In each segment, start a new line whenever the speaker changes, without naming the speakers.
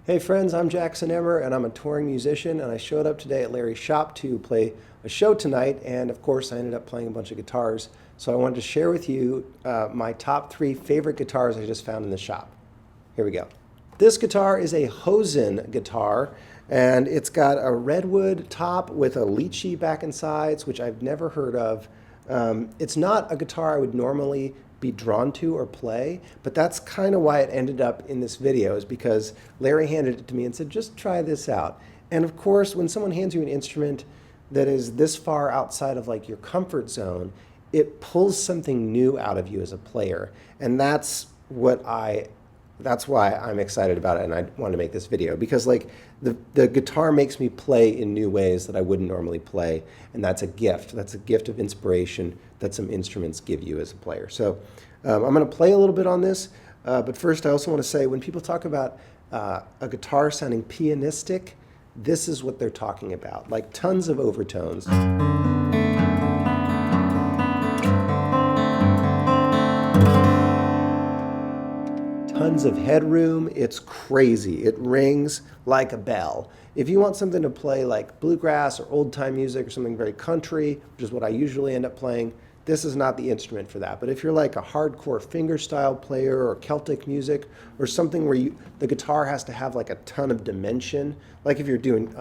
Hey friends, I'm Jackson Emmer and I'm a touring musician, and I showed up today at Larry's shop to play a show tonight, and of course I ended up playing a bunch of guitars. So I wanted to share with you my top 3 favorite guitars I just found in the shop. Here we go. This guitar is a Hozen guitar, and it's got a redwood top with a lychee back and sides, which I've never heard of. It's not a guitar I would normally be drawn to or play, but that's kind of why it ended up in this video, is because Larry handed it to me and said, just try this out. And of course, when someone hands you an instrument that is this far outside of like your comfort zone, it pulls something new out of you as a player. And that's why I'm excited about it, and I want to make this video, because like the guitar makes me play in new ways that I wouldn't normally play, and that's a gift. That's a gift of inspiration that some instruments give you as a player. So I'm going to play a little bit on this, but first I also want to say, when people talk about a guitar sounding pianistic, this is what they're talking about, like tons of overtones. Tons of headroom. It's crazy. It rings like a bell. If you want something to play like bluegrass or old time music or something very country, which is what I usually end up playing, this is not the instrument for that. But if you're like a hardcore fingerstyle player or Celtic music, or something where the guitar has to have like a ton of dimension, like if you're doing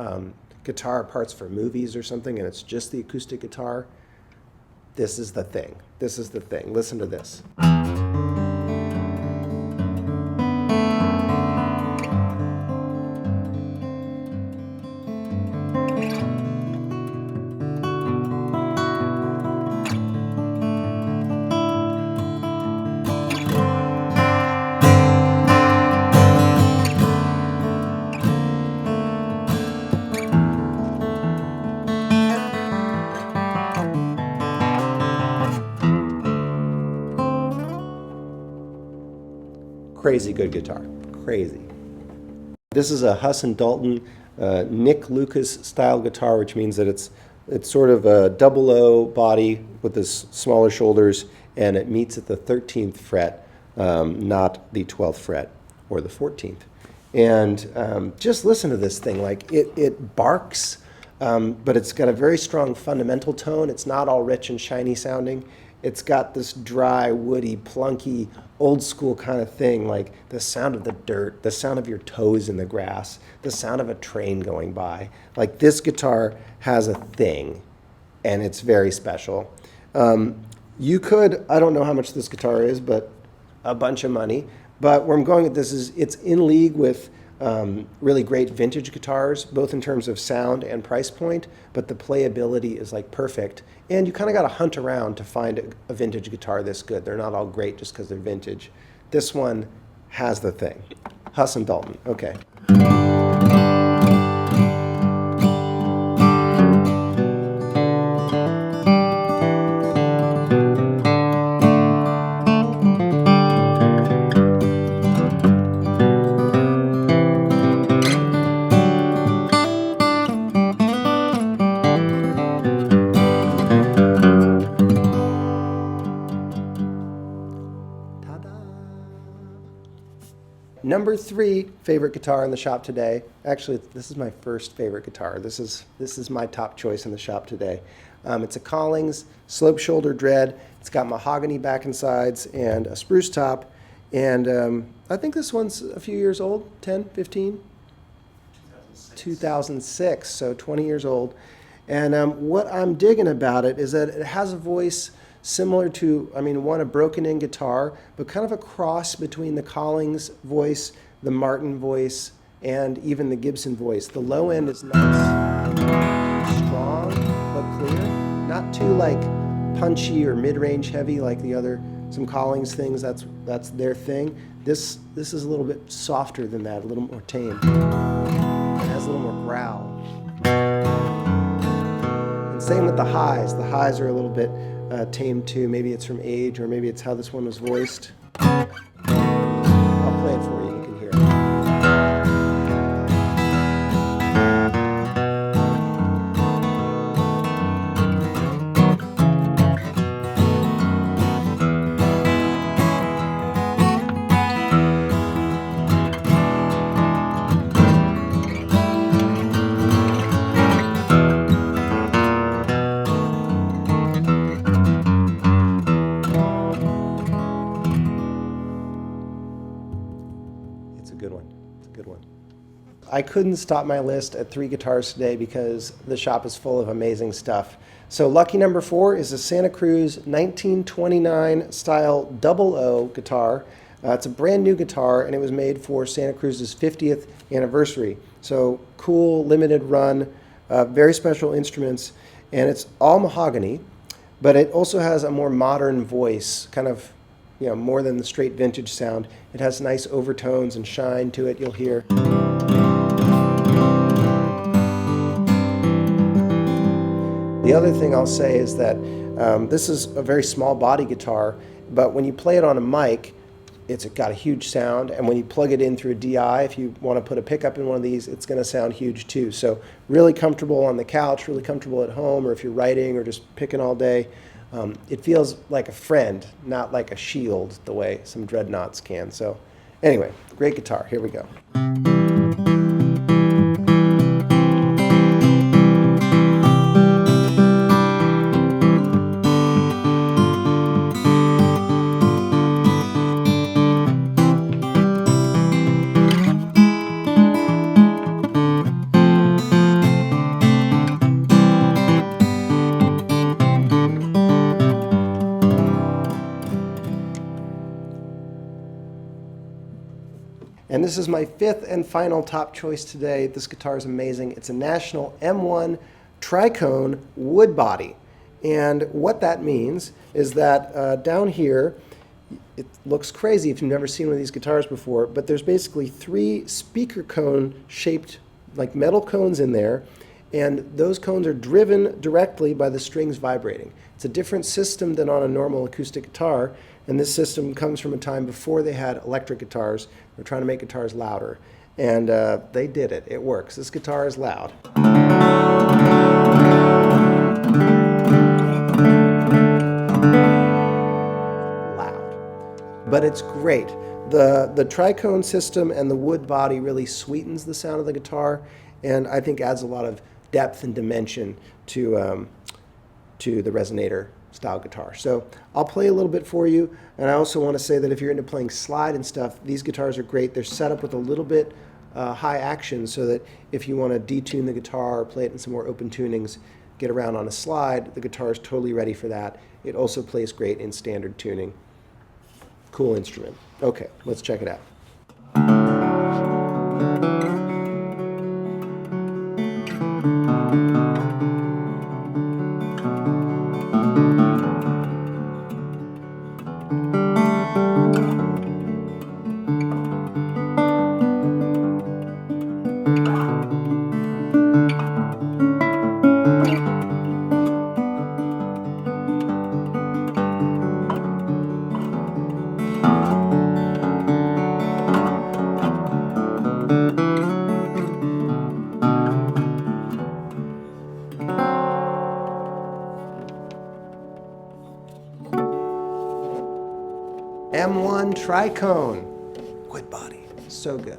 guitar parts for movies or something and it's just the acoustic guitar, this is the thing. This is the thing. Listen to this. Crazy good guitar, crazy. This is a Huss and Dalton Nick Lucas style guitar, which means that it's sort of a double O body with this smaller shoulders, and it meets at the 13th fret, not the 12th fret or the 14th. And just listen to this thing, like it barks, but it's got a very strong fundamental tone. It's not all rich and shiny sounding. It's got this dry, woody, plunky, old school kind of thing, like the sound of the dirt, the sound of your toes in the grass, the sound of a train going by. Like, this guitar has a thing, and it's very special. You could, I don't know how much this guitar is, but a bunch of money. But where I'm going with this is it's in league with really great vintage guitars, both in terms of sound and price point, but the playability is like perfect. And you kind of got to hunt around to find a vintage guitar this good. They're not all great just because they're vintage. This one has the thing. Huss and Dalton. Okay. Number 3 favorite guitar in the shop today. Actually, this is my first favorite guitar. This is my top choice in the shop today. It's a Collings slope shoulder dread. It's got mahogany back and sides and a spruce top. And I think this one's a few years old, 10, 15? 2006, so 20 years old. And what I'm digging about it is that it has a voice similar to, a broken-in guitar, but kind of a cross between the Collings voice, the Martin voice, and even the Gibson voice. The low end is nice, strong, but clear. Not too like punchy or mid-range heavy like some Collings things. That's their thing. This is a little bit softer than that, a little more tame. It has a little more growl. And same with the highs. The highs are a little bit tame too. Maybe it's from age, or maybe it's how this one was voiced. I'll play it for you. You can hear it. I couldn't stop my list at 3 guitars today because the shop is full of amazing stuff. So lucky number 4 is a Santa Cruz 1929 style 00 guitar. It's a brand new guitar, and it was made for Santa Cruz's 50th anniversary. So cool, limited run, very special instruments, and it's all mahogany, but it also has a more modern voice, kind of, more than the straight vintage sound. It has nice overtones and shine to it, you'll hear. The other thing I'll say is that this is a very small body guitar, but when you play it on a mic, it's got a huge sound, and when you plug it in through a DI, if you want to put a pickup in one of these, it's going to sound huge too. So really comfortable on the couch, really comfortable at home, or if you're writing or just picking all day. It feels like a friend, not like a shield the way some dreadnoughts can. So anyway, great guitar. Here we go. And this is my 5th and final top choice today. This guitar is amazing. It's a National M1 Tricone wood body. And what that means is that down here, it looks crazy if you've never seen one of these guitars before, but there's basically 3 speaker cone shaped like metal cones in there, and those cones are driven directly by the strings vibrating. It's a different system than on a normal acoustic guitar, and this system comes from a time before they had electric guitars. They're trying to make guitars louder, and they did it. It works. This guitar is loud. Loud. But it's great. The tricone system and the wood body really sweetens the sound of the guitar, and I think adds a lot of depth and dimension to the resonator style guitar. So I'll play a little bit for you, and I also want to say that if you're into playing slide and stuff, these guitars are great. They're set up with a little bit high action, so that if you want to detune the guitar or play it in some more open tunings, get around on a slide, the guitar is totally ready for that. It also plays great in standard tuning. Cool instrument. Okay, let's check it out. M1 Tricone wood body, so good.